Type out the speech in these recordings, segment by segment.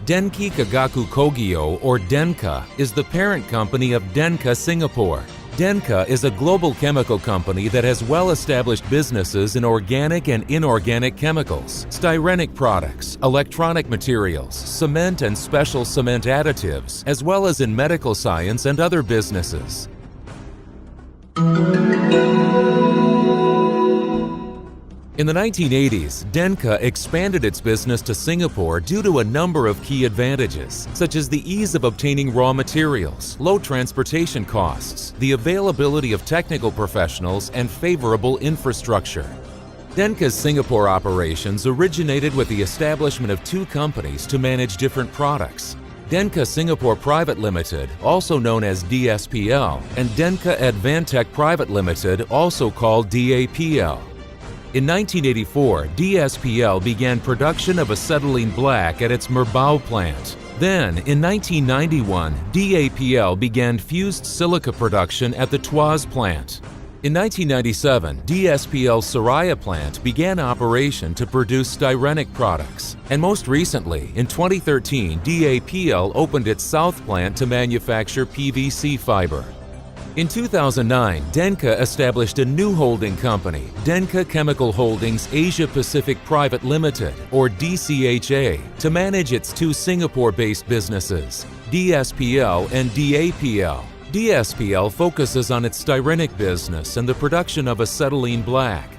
Denki Kagaku Kogyo, or DENKA, is the parent company of DENKA Singapore. DENKA is a global chemical company that has well-established businesses in organic and inorganic chemicals, styrenic products, electronic materials, cement and special cement additives, as well as in medical science and other businesses. In the 1980s, DENKA expanded its business to Singapore due to a number of key advantages, such as the ease of obtaining raw materials, low transportation costs, the availability of technical professionals, and favorable infrastructure. DENKA's Singapore operations originated with the establishment of two companies to manage different products: DENKA Singapore Private Limited, also known as DSPL, and DENKA Advantech Private Limited, also called DAPL. In 1984, DSPL began production of acetylene black at its Merbau plant. Then, in 1991, DAPL began fused silica production at the Tuas plant. In 1997, DSPL's Soraya plant began operation to produce styrenic products. And most recently, in 2013, DAPL opened its South plant to manufacture PVC fiber. In 2009, DENKA established a new holding company, DENKA Chemical Holdings Asia Pacific Private Limited, or DCHA, to manage its two Singapore-based businesses, DSPL and DAPL. DSPL focuses on its styrenic business and the production of acetylene black.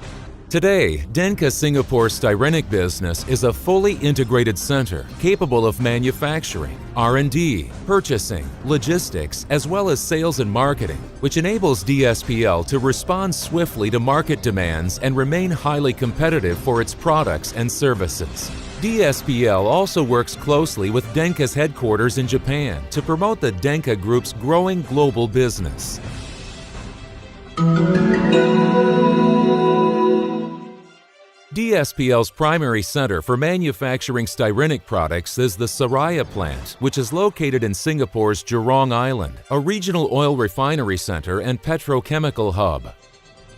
Today, DENKA Singapore's styrenic business is a fully integrated center capable of manufacturing, R&D, purchasing, logistics, as well as sales and marketing, which enables DSPL to respond swiftly to market demands and remain highly competitive for its products and services. DSPL also works closely with DENKA's headquarters in Japan to promote the DENKA Group's growing global business. DSPL's primary center for manufacturing styrenic products is the Soraya plant, which is located in Singapore's Jurong Island, a regional oil refinery center and petrochemical hub.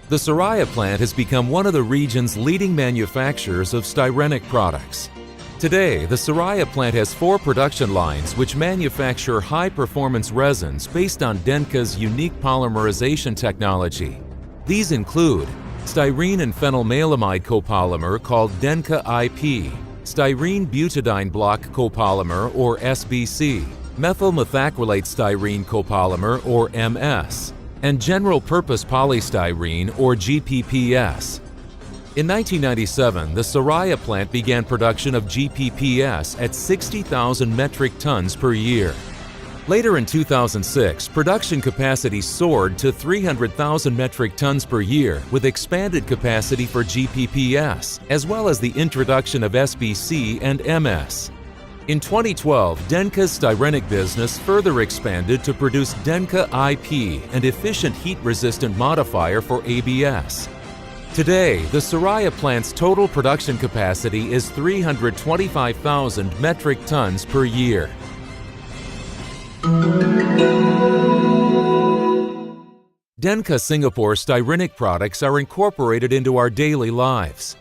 The Soraya plant has become one of the region's leading manufacturers of styrenic products. Today, the Soraya plant has 4 production lines which manufacture high-performance resins based on DENKA's unique polymerization technology. These include styrene and phenylmelamide copolymer called DENKA IP, styrene butadiene block copolymer or SBC, methyl methacrylate styrene copolymer or MS, and general purpose polystyrene or GPPS. In 1997, the Soraya plant began production of GPPS at 60,000 metric tons per year. Later in 2006, production capacity soared to 300,000 metric tons per year with expanded capacity for GPPS, as well as the introduction of SBC and MS. In 2012, DENKA's styrenic business further expanded to produce DENKA IP, an efficient heat-resistant modifier for ABS. Today, the Soraya plant's total production capacity is 325,000 metric tons per year. DENKA Singapore styrenic products are incorporated into our daily lives.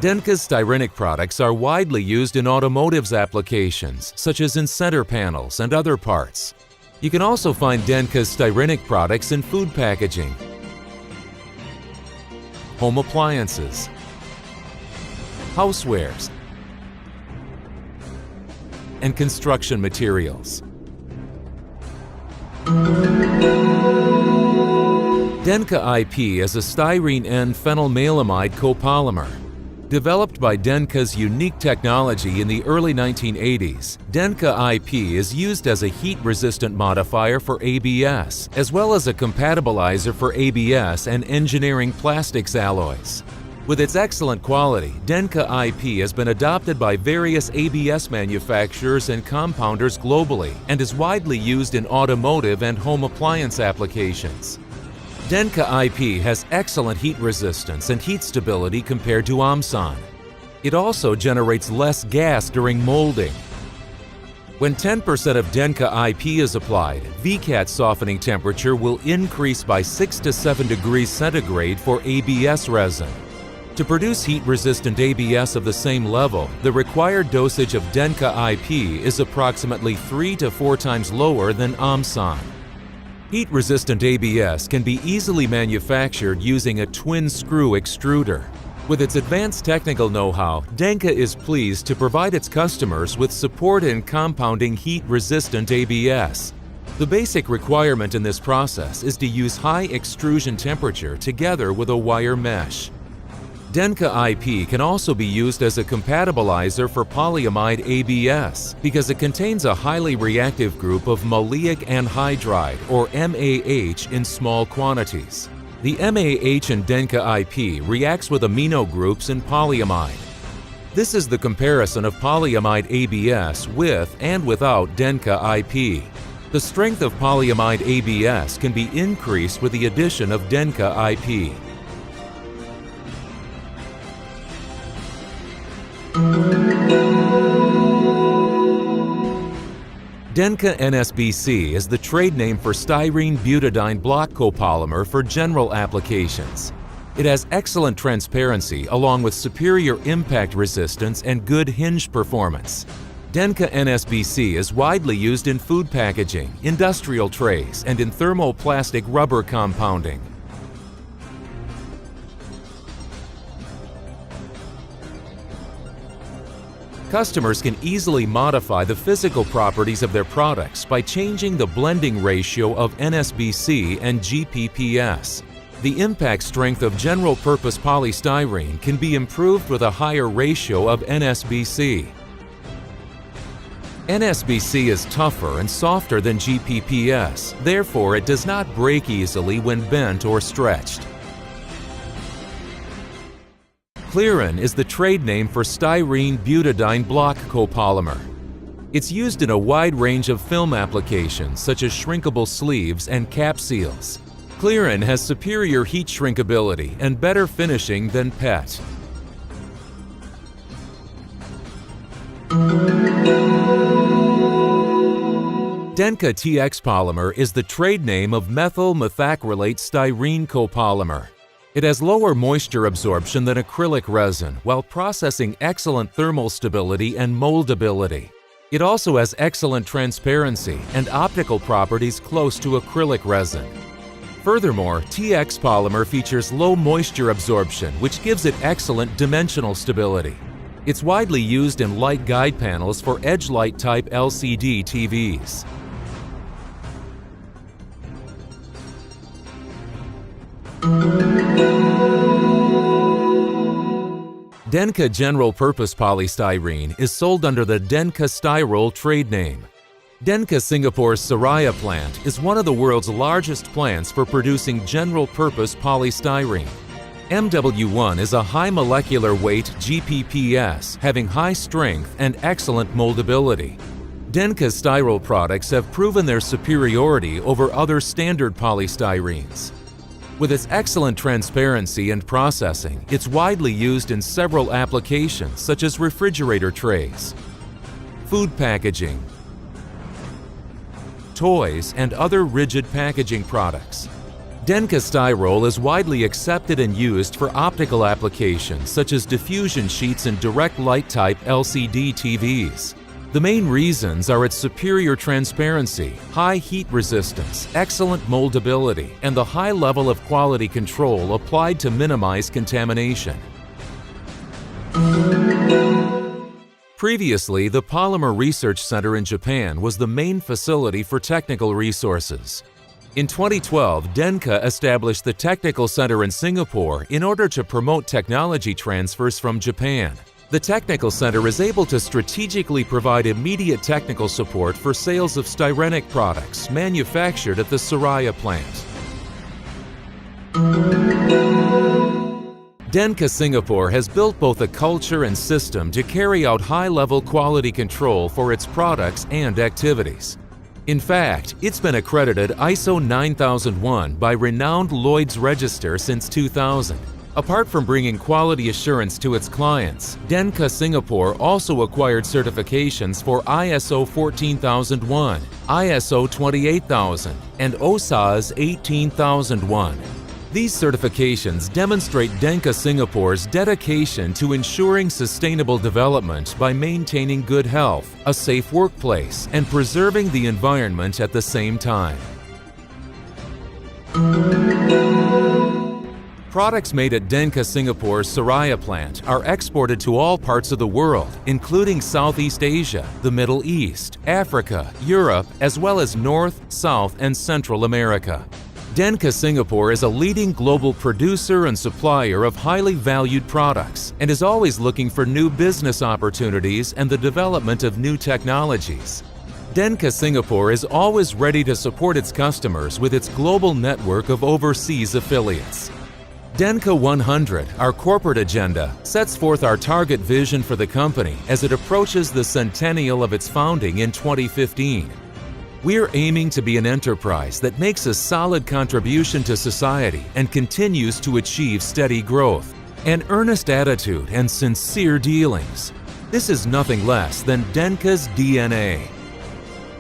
DENKA's styrenic products are widely used in automotive applications, such as in center panels and other parts. You can also find DENKA's styrenic products in food packaging, home appliances, housewares, and construction materials. DENKA IP is a styrene N phenylmelamide copolymer. Developed by DENKA's unique technology in the early 1980s, DENKA IP is used as a heat-resistant modifier for ABS, as well as a compatibilizer for ABS and engineering plastics alloys. With its excellent quality, DENKA IP has been adopted by various ABS manufacturers and compounders globally and is widely used in automotive and home appliance applications. DENKA IP has excellent heat resistance and heat stability compared to Omson. It also generates less gas during molding. When 10% of DENKA IP is applied, VCAT softening temperature will increase by 6 to 7 degrees centigrade for ABS resin. To produce heat-resistant ABS of the same level, the required dosage of DENKA IP is approximately 3 to 4 times lower than AMSAN. Heat-resistant ABS can be easily manufactured using a twin-screw extruder. With its advanced technical know-how, DENKA is pleased to provide its customers with support in compounding heat-resistant ABS. The basic requirement in this process is to use high extrusion temperature together with a wire mesh. DENKA IP can also be used as a compatibilizer for polyamide ABS because it contains a highly reactive group of maleic anhydride, or MAH, in small quantities. The MAH in DENKA IP reacts with amino groups in polyamide. This is the comparison of polyamide ABS with and without DENKA IP. The strength of polyamide ABS can be increased with the addition of DENKA IP. DENKA NSBC is the trade name for styrene butadiene block copolymer for general applications. It has excellent transparency along with superior impact resistance and good hinge performance. DENKA NSBC is widely used in food packaging, industrial trays, and in thermoplastic rubber compounding. Customers can easily modify the physical properties of their products by changing the blending ratio of NSBC and GPPS. The impact strength of general-purpose polystyrene can be improved with a higher ratio of NSBC. NSBC is tougher and softer than GPPS, therefore it does not break easily when bent or stretched. Clearin is the trade name for styrene butadiene block copolymer. It's used in a wide range of film applications such as shrinkable sleeves and cap seals. Clearin has superior heat shrinkability and better finishing than PET. DENKA TX polymer is the trade name of methyl methacrylate styrene copolymer. It has lower moisture absorption than acrylic resin while processing excellent thermal stability and moldability. It also has excellent transparency and optical properties close to acrylic resin. Furthermore, TX polymer features low moisture absorption, which gives it excellent dimensional stability. It's widely used in light guide panels for edge light type LCD TVs. DENKA General Purpose Polystyrene is sold under the DENKA Styrol trade name. DENKA Singapore's Seraya plant is one of the world's largest plants for producing general-purpose polystyrene. MW1 is a high molecular weight GPPS having high strength and excellent moldability. DENKA Styrol products have proven their superiority over other standard polystyrenes. With its excellent transparency and processing, it's widely used in several applications such as refrigerator trays, food packaging, toys, and other rigid packaging products. DENKA Styrol is widely accepted and used for optical applications such as diffusion sheets and direct light type LCD TVs. The main reasons are its superior transparency, high heat resistance, excellent moldability, and the high level of quality control applied to minimize contamination. Previously, the Polymer Research Center in Japan was the main facility for technical resources. In 2012, DENKA established the Technical Center in Singapore in order to promote technology transfers from Japan. The Technical Center is able to strategically provide immediate technical support for sales of styrenic products manufactured at the Seraya plant. DENKA Singapore has built both a culture and system to carry out high-level quality control for its products and activities. In fact, it's been accredited ISO 9001 by renowned Lloyd's Register since 2000. Apart from bringing quality assurance to its clients, DENKA Singapore also acquired certifications for ISO 14001, ISO 28000, and OSAS 18001. These certifications demonstrate DENKA Singapore's dedication to ensuring sustainable development by maintaining good health, a safe workplace, and preserving the environment at the same time. Products made at DENKA Singapore's Soraya plant are exported to all parts of the world, including Southeast Asia, the Middle East, Africa, Europe, as well as North, South, and Central America. DENKA Singapore is a leading global producer and supplier of highly valued products and is always looking for new business opportunities and the development of new technologies. DENKA Singapore is always ready to support its customers with its global network of overseas affiliates. DENKA 100, our corporate agenda, sets forth our target vision for the company as it approaches the centennial of its founding in 2015. We're aiming to be an enterprise that makes a solid contribution to society and continues to achieve steady growth, an earnest attitude and sincere dealings. This is nothing less than DENKA's DNA.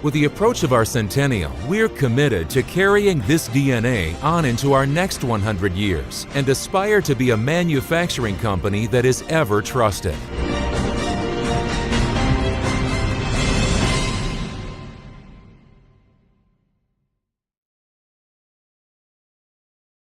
With the approach of our centennial, we're committed to carrying this DNA on into our next 100 years and aspire to be a manufacturing company that is ever trusted.